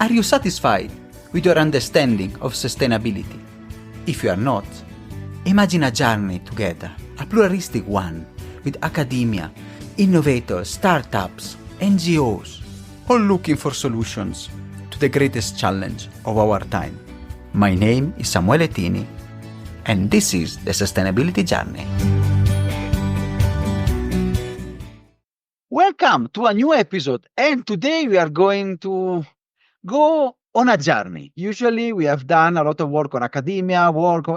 Are you satisfied with your understanding of sustainability? If you are not, imagine a journey together, a pluralistic one, with academia, innovators, startups, NGOs, all looking for solutions to the greatest challenge of our time. My name is Samuele Tini, and this is the Sustainability Journey. Welcome to a new episode, and today we are going to go on a journey. Usually we have done a lot of work on academia,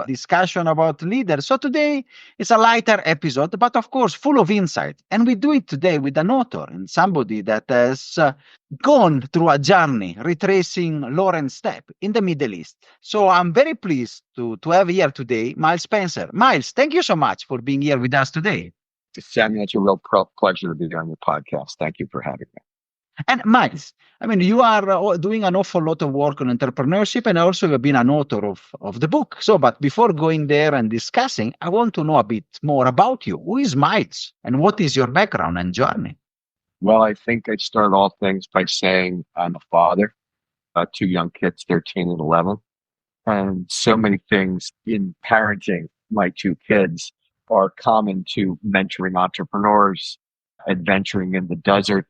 discussion about leaders. So today it's a lighter episode, but of course full of insight. And we do it today with an author and somebody that has gone through a journey retracing Lawrence step in the Middle East. So I'm very pleased to have here today Miles Spencer. Miles, thank you so much for being here with us today. Samuel, it's a real pleasure to be on your podcast. Thank you for having me. And Miles, I mean, you are doing an awful lot of work on entrepreneurship, and also you've been an author of the book. So, but before going there and discussing, I want to know a bit more about you. Who is Miles, and what is your background and journey? Well, I think I'd start all things by saying I'm a father, two young kids, 13 and 11. And so many things in parenting my two kids are common to mentoring entrepreneurs, adventuring in the desert,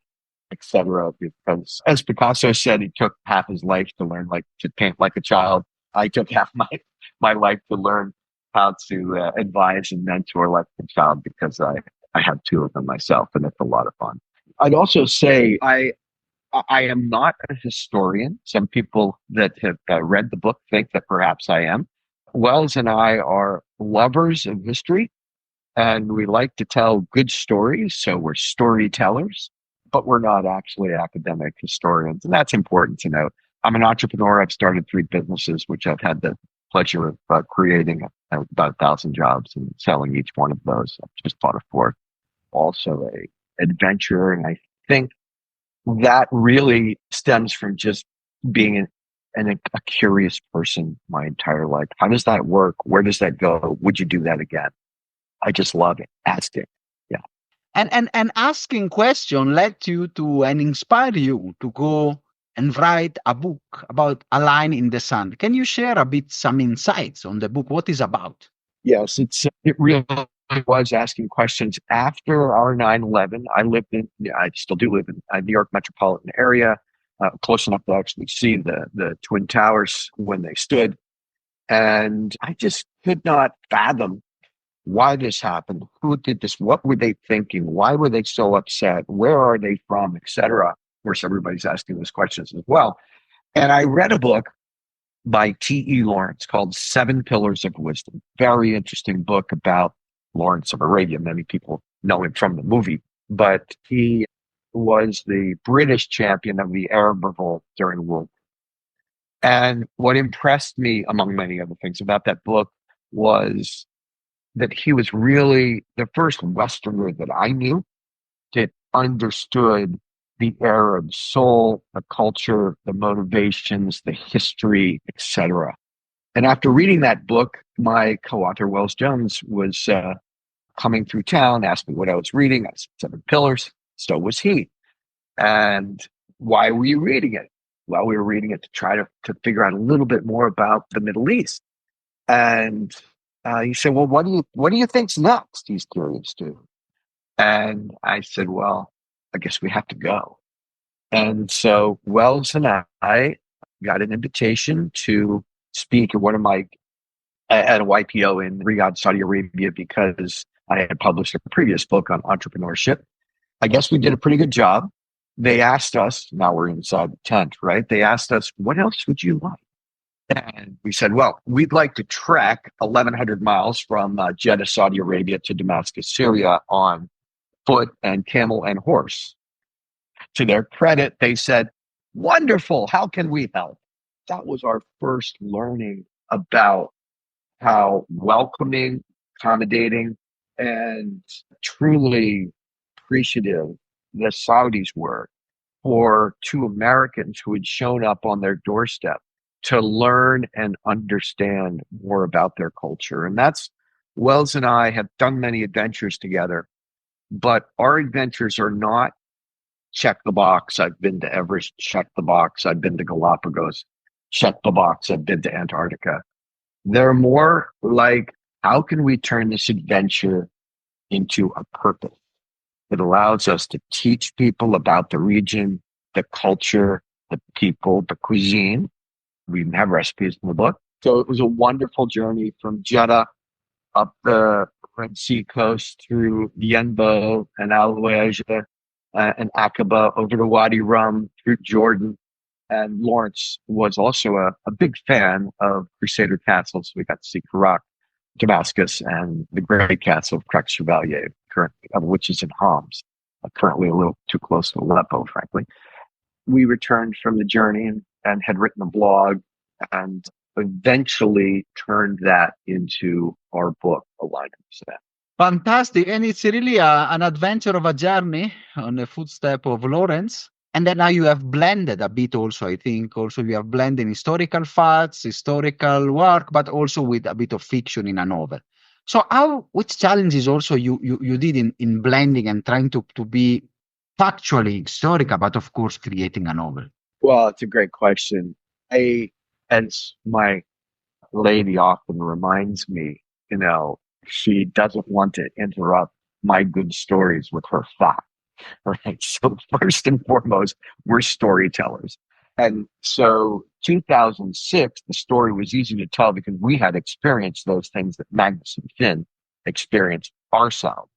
etc. Because as Picasso said, he took half his life to learn to paint like a child. I took half my life to learn how to advise and mentor like a child, because I have two of them myself, and it's a lot of fun. I'd also say I am not a historian. Some people that have read the book think that perhaps I am. Wells and I are lovers of history, and we like to tell good stories, so we're storytellers, but we're not actually academic historians, and that's important to note. I'm an entrepreneur. I've started 3 businesses, which I've had the pleasure of creating about 1,000 jobs and selling each one of those. I've just bought a 4th. Also a adventurer, and I think that really stems from just being a curious person my entire life. How does that work? Where does that go? Would you do that again? I just love it. Asking. Yeah. And asking question led you to and inspired you to go and write a book about A Line in the Sand. Can you share a bit some insights on the book? What is about? Yes, it really was asking questions. After our 9/11, I still do live in New York metropolitan area, close enough to actually see the Twin Towers when they stood. And I just could not fathom why this happened. Who did this? What were they thinking? Why were they so upset? Where are they from? Etc. Of course, everybody's asking those questions as well. And I read a book by T.E. Lawrence called 7 Pillars of Wisdom. Very interesting book about Lawrence of Arabia. Many people know him from the movie, but he was the British champion of the Arab Revolt during World War. And what impressed me, among many other things, about that book was that he was really the first Westerner that I knew that understood the Arab soul, the culture, the motivations, the history, etc. And after reading that book, my co-author, Wells Jones, was coming through town, asked me what I was reading. I said 7 Pillars. So was he. And why were you reading it? Well, we were reading it to try to figure out a little bit more about the Middle East. And he said, well, what do you think's next? He's curious too. And I said, well, I guess we have to go. And so Wells and I got an invitation to speak at a YPO in Riyadh, Saudi Arabia, because I had published a previous book on entrepreneurship. I guess we did a pretty good job. They asked us, now we're inside the tent, right? They asked us, what else would you like? And we said, well, we'd like to trek 1,100 miles from Jeddah, Saudi Arabia to Damascus, Syria on foot and camel and horse. To their credit, they said, wonderful, how can we help? That was our first learning about how welcoming, accommodating, and truly appreciative the Saudis were for 2 Americans who had shown up on their doorstep to learn and understand more about their culture. And that's, Wells and I have done many adventures together, but our adventures are not check the box. I've been to Everest, check the box. I've been to Galapagos, check the box. I've been to Antarctica. They're more like, how can we turn this adventure into a purpose? It allows us to teach people about the region, the culture, the people, the cuisine. We have recipes in the book. So it was a wonderful journey from Jeddah up the Red Sea coast through Yenbo and Al Uwaja and Aqaba over to Wadi Rum through Jordan. And Lawrence was also a big fan of Crusader castles. We got to see Karak, Damascus, and the great castle of Crac Chevalier, currently, which is in Homs, currently a little too close to Aleppo, frankly. We returned from the journey and had written a blog and eventually turned that into our book, A Line in the Sand. Fantastic. And it's really an adventure of a journey on the footstep of Lawrence. And then now you have blended a bit also, I think, also you have blended historical facts, historical work, but also with a bit of fiction in a novel. So which challenges also you did in blending and trying to be factually historical, but of course creating a novel? Well, it's a great question. As my lady often reminds me, she doesn't want to interrupt my good stories with her facts. Right. So first and foremost, we're storytellers. And so 2006, the story was easy to tell because we had experienced those things that Magnus and Finn experienced ourselves.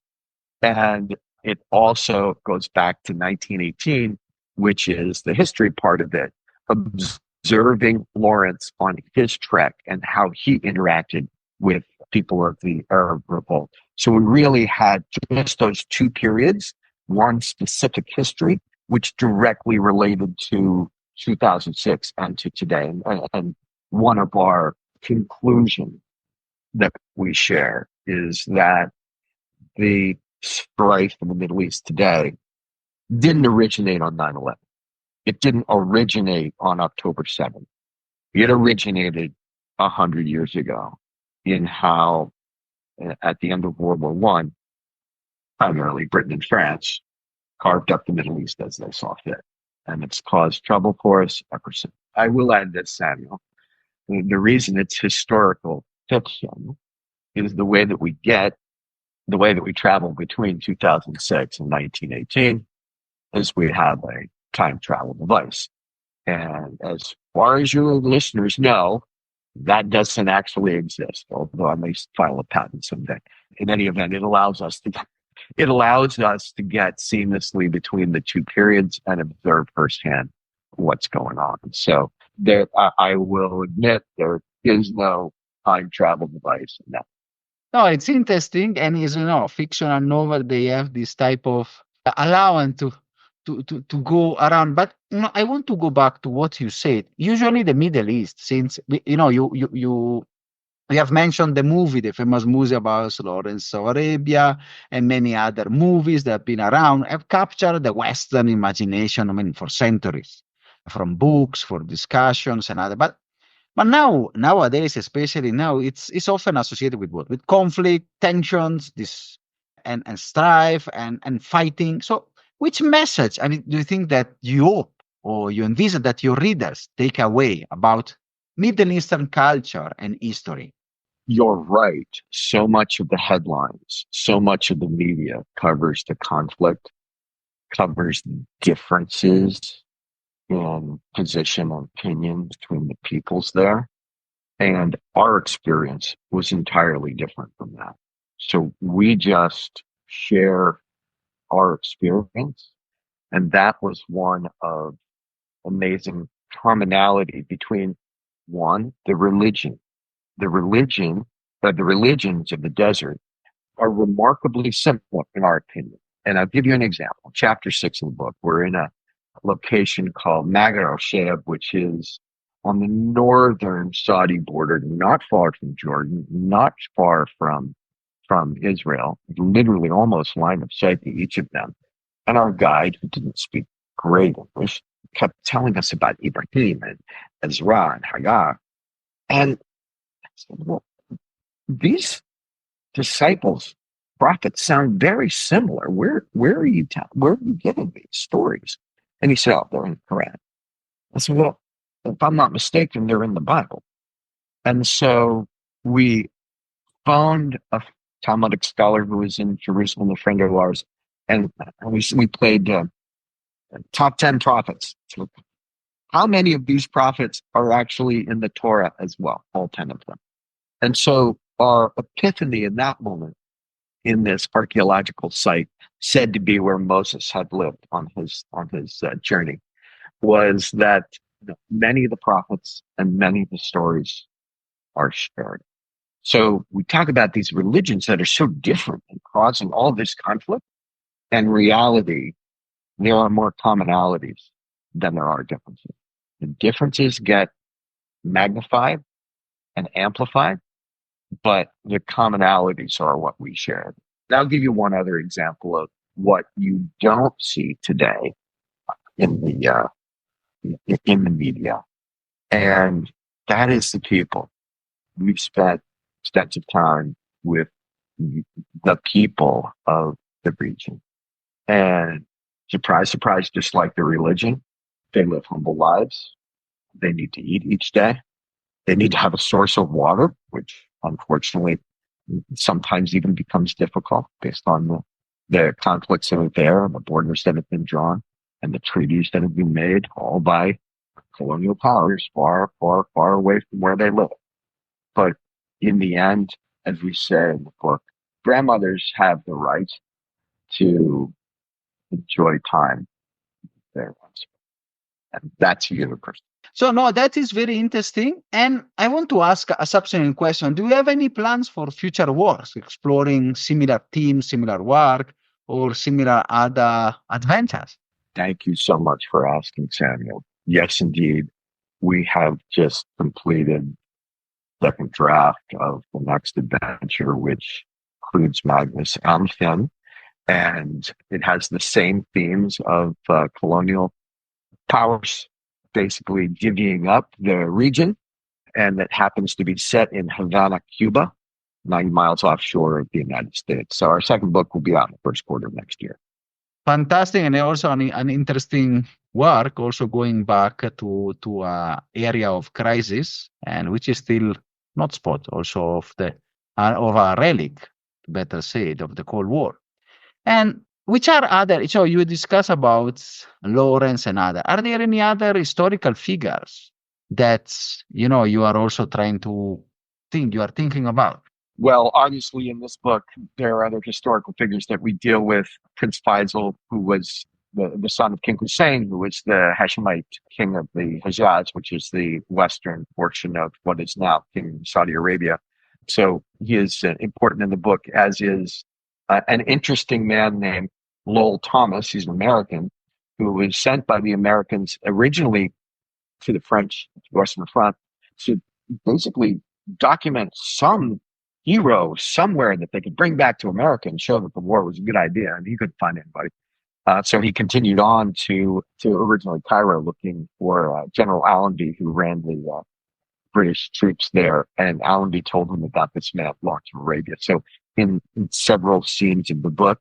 And it also goes back to 1918, which is the history part of it, observing Lawrence on his trek and how he interacted with people of the Arab Revolt. So we really had just those two periods, one specific history, which directly related to 2006 and to today. And one of our conclusions that we share is that the strife in the Middle East today didn't originate on 9/11. It didn't originate on October 7th. It originated 100 years ago in how, at the end of World War One, primarily Britain and France carved up the Middle East as they saw fit. And it's caused trouble for us ever since. I will add this, Samuel. The reason it's historical fiction is the way that we travel between 2006 and 1918 is we have a time travel device. And as far as your listeners know, that doesn't actually exist, although I may file a patent someday. In any event, it allows us to get seamlessly between the two periods and observe firsthand what's going on. So I will admit there is no time travel device in that. No, it's interesting, and is fictional novel. They have this type of allowance to go around. But I want to go back to what you said. Usually, the Middle East, since you have mentioned the movie, the famous movie about Lawrence of Arabia, and many other movies that have been around, have captured the Western imagination. I mean, for centuries, from books, for discussions, and other. But nowadays, especially now, it's often associated with what? With conflict, tensions, and strife and fighting. So, which message? I mean, do you think that you hope or you envision that your readers take away about Middle Eastern culture and history? You're right. So much of the headlines, so much of the media covers the conflict, covers the differences in position and opinion between the peoples there. And our experience was entirely different from that. So we just share our experience. And that was one of amazing commonality between the religion. The religions of the desert are remarkably similar in our opinion. And I'll give you an example. Chapter 6 of the book, we're in a location called Magar al-Shab, which is on the northern Saudi border, not far from Jordan, not far from Israel, literally almost line of sight to each of them. And our guide, who didn't speak great English, kept telling us about Ibrahim and Ezra and Hagar. And I said, well, these disciples prophets sound very similar. Where are you getting these stories? And he said, oh, they're in the Quran. I said, well, if I'm not mistaken, they're in the Bible. And so we found a Talmudic scholar who was in Jerusalem, a friend of ours, and we played top 10 prophets. So how many of these prophets are actually in the Torah as well? All 10 of them. And so our epiphany in that moment in this archaeological site, said to be where Moses had lived on his journey, was that many of the prophets and many of the stories are shared. So we talk about these religions that are so different and causing all this conflict. And reality, there are more commonalities than there are differences. The differences get magnified and amplified, but the commonalities are what we share. I'll give you one other example of what you don't see today in the media, and that is the people. We've spent extensive time with the people of the region, and surprise, surprise, just like the religion, they live humble lives. They need to eat each day. They need to have a source of water, which unfortunately sometimes even becomes difficult based on the conflicts that are there, and the borders that have been drawn, and the treaties that have been made, all by colonial powers far, far, far away from where they live. But in the end, as we say in the book, grandmothers have the right to enjoy time with their ones. And that's universal. So no, that is very interesting. And I want to ask a subsequent question. Do you have any plans for future works, exploring similar themes, similar work, or similar other adventures? Thank you so much for asking, Samuel. Yes, indeed. We have just completed the second draft of the next adventure, which includes Magnus Amthen, and it has the same themes of colonial powers basically divvying up the region, and it happens to be set in Havana, Cuba, 90 miles offshore of the United States. So our second book will be out in the first quarter of next year. Fantastic, and also an interesting work, also going back to a area of crisis, and which is still not spot, also of a relic, better said, of the Cold War. And which are other? So you discuss about Lawrence and other. Are there any other historical figures that you are also trying to you are thinking about? Well, obviously, in this book, there are other historical figures that we deal with. Prince Faisal, who was the son of King Hussein, who was the Hashemite king of the Hejaz, which is the western portion of what is now King Saudi Arabia. So he is important in the book, as is an interesting man named Lowell Thomas. He's an American who was sent by the Americans originally to the French, to the Western Front, to basically document some hero somewhere that they could bring back to America and show that the war was a good idea, and he couldn't find anybody. So he continued on to originally Cairo, looking for General Allenby, who ran the British troops there, and Allenby told him about this man locked in Arabia. So in several scenes of the book,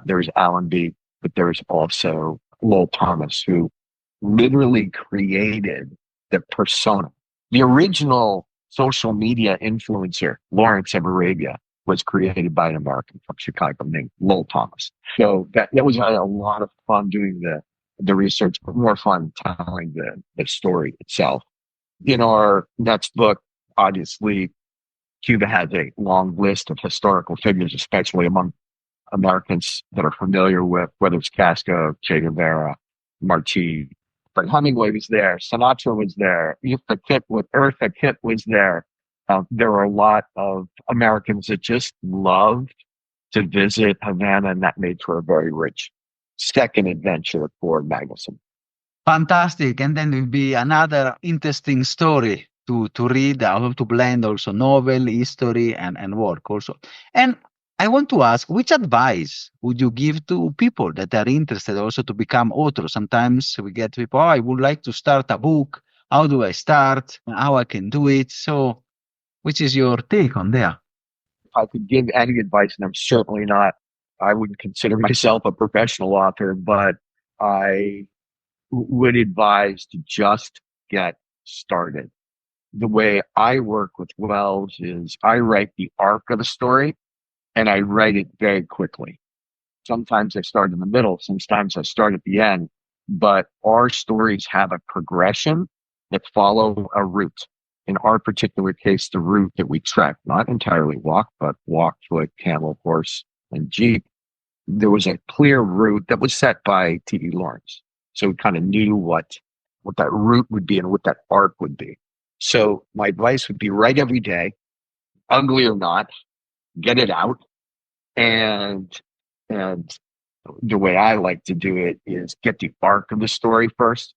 there's Allenby, but there's also Lowell Thomas, who literally created the persona. The original social media influencer, Lawrence of Arabia, was created by an American from Chicago named Lowell Thomas. So that was a lot of fun doing the research, but more fun telling the story itself. In our next book, obviously, Cuba has a long list of historical figures, especially among Americans that are familiar with, whether it's Castro, Che Guevara, Marti. But Hemingway was there, Sinatra was there, Eartha Kitt was there. There were a lot of Americans that just loved to visit Havana, and that made for a very rich second adventure for Magnuson. Fantastic. And then will be another interesting story to read, how to blend also novel, history, and work also. And I want to ask, which advice would you give to people that are interested also to become authors? Sometimes we get people, I would like to start a book. How do I start? How I can do it? So which is your take on there? I could give any advice, and I'm certainly not, I wouldn't consider myself a professional author, but I would advise to just get started. The way I work with Wells is I write the arc of the story and I write it very quickly. Sometimes I start in the middle, sometimes I start at the end, but our stories have a progression that follow a route. In our particular case, the route that we trek, not entirely walk, but walk, foot, camel, horse, and jeep, there was a clear route that was set by T.E. Lawrence. So we kind of knew what that route would be and what that arc would be. So my advice would be write every day, ugly or not, get it out. And, and the way I like to do it is get the arc of the story first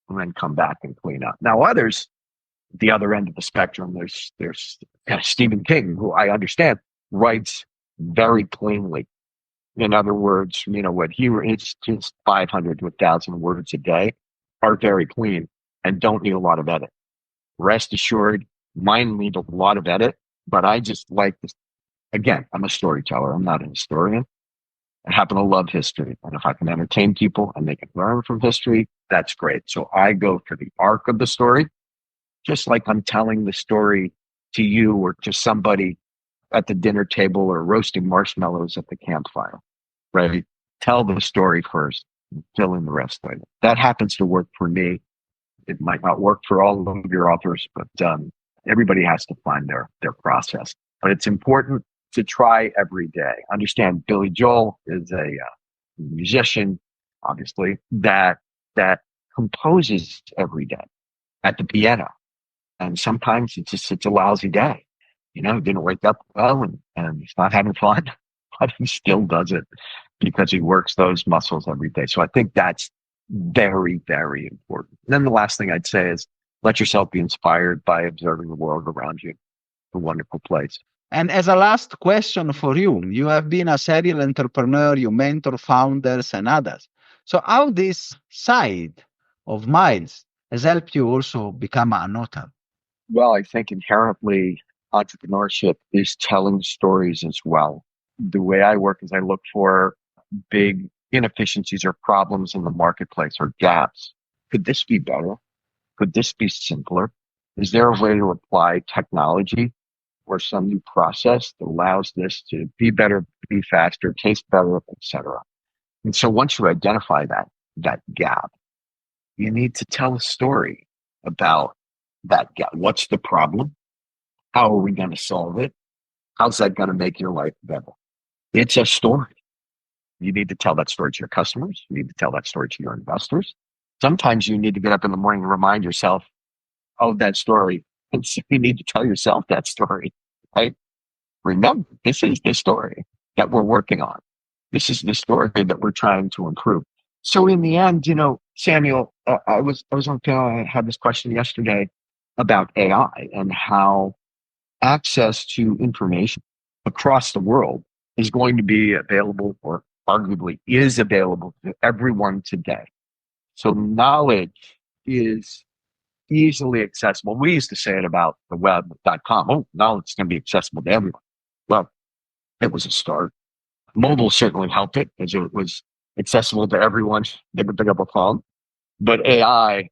and then come back and clean up. Now, others, the other end of the spectrum, there's Stephen King, who I understand writes very cleanly. In other words, what he writes, his 500 to 1,000 words a day are very clean and don't need a lot of edit. Rest assured, mine need a lot of edit, but I just like this. Again, I'm a storyteller. I'm not a historian. I happen to love history. And if I can entertain people and they can learn from history, that's great. So I go for the arc of the story, just like I'm telling the story to you or to somebody at the dinner table or roasting marshmallows at the campfire, right? Tell the story first, fill in the rest later. That happens to work for me. It might not work for all of your authors, but everybody has to find their process. But it's important to try every day. Understand, Billy Joel is a musician, obviously, that composes every day at the piano. And sometimes it's a lousy day. Didn't wake up well and he's not having fun, but he still does it because he works those muscles every day. So I think that's very, very important. And then the last thing I'd say is let yourself be inspired by observing the world around you. A wonderful place. And as a last question for you, you have been a serial entrepreneur, you mentor founders and others. So how this side of Miles has helped you also become an author? Well, I think inherently entrepreneurship is telling stories as well. The way I work is I look for big inefficiencies or problems in the marketplace or gaps. Could this be better? Could this be simpler? Is there a way to apply technology or some new process that allows this to be better, be faster, taste better, etc.? And so once you identify that gap, you need to tell a story about that gap. What's the problem? How are we going to solve it? How's that going to make your life better? It's a story. You need to tell that story to your customers. You need to tell that story to your investors. Sometimes you need to get up in the morning and remind yourself of that story. And so you need to tell yourself that story, right? Remember, this is the story that we're working on. This is the story that we're trying to improve. So in the end, Samuel, I was on panel. I had this question yesterday about AI and how access to information across the world is going to be available, or arguably is available, to everyone today. So knowledge is easily accessible. We used to say it about the web.com. Oh, knowledge is going to be accessible to everyone. Well, it was a start. Mobile certainly helped it as it was accessible to everyone. They could pick up a phone. But AI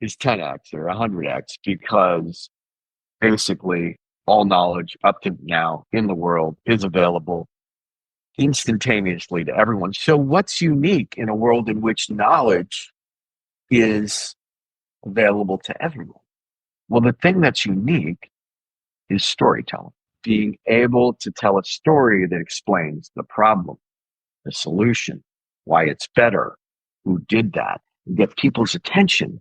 is 10x or 100x because basically all knowledge up to now in the world is available instantaneously to everyone. So what's unique in a world in which knowledge is available to everyone? Well, the thing that's unique is storytelling. Being able to tell a story that explains the problem, the solution, why it's better, who did that, and get people's attention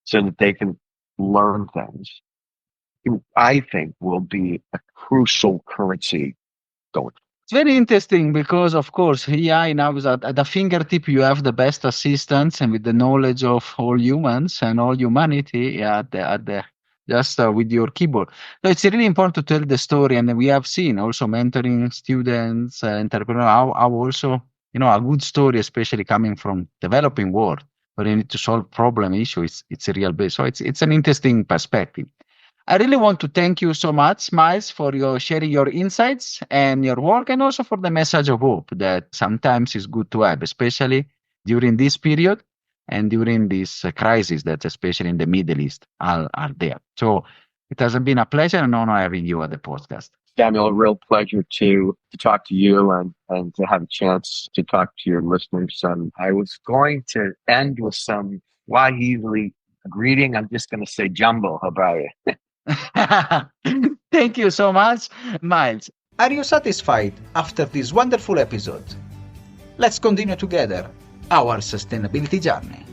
so that they can learn things, I think will be a crucial currency going. It's very interesting because, of course, AI now is at the fingertip. You have the best assistants, and with the knowledge of all humans and all humanity, at the just with your keyboard. So it's really important to tell the story, and we have seen also mentoring students, entrepreneurs, how also a good story, especially coming from developing world, where you need to solve problem issues. It's a real base. So it's an interesting perspective. I really want to thank you so much, Miles, for your sharing your insights and your work, and also for the message of hope that sometimes is good to have, especially during this period and during this crisis that, especially in the Middle East, are there. So it has been a pleasure and honor having you at the podcast. Samuel, a real pleasure to talk to you and to have a chance to talk to your listeners. I was going to end with some Swahili greeting. I'm just going to say jumbo. How about it? Thank you so much, Miles. Are you satisfied after this wonderful episode? Let's continue together our sustainability journey.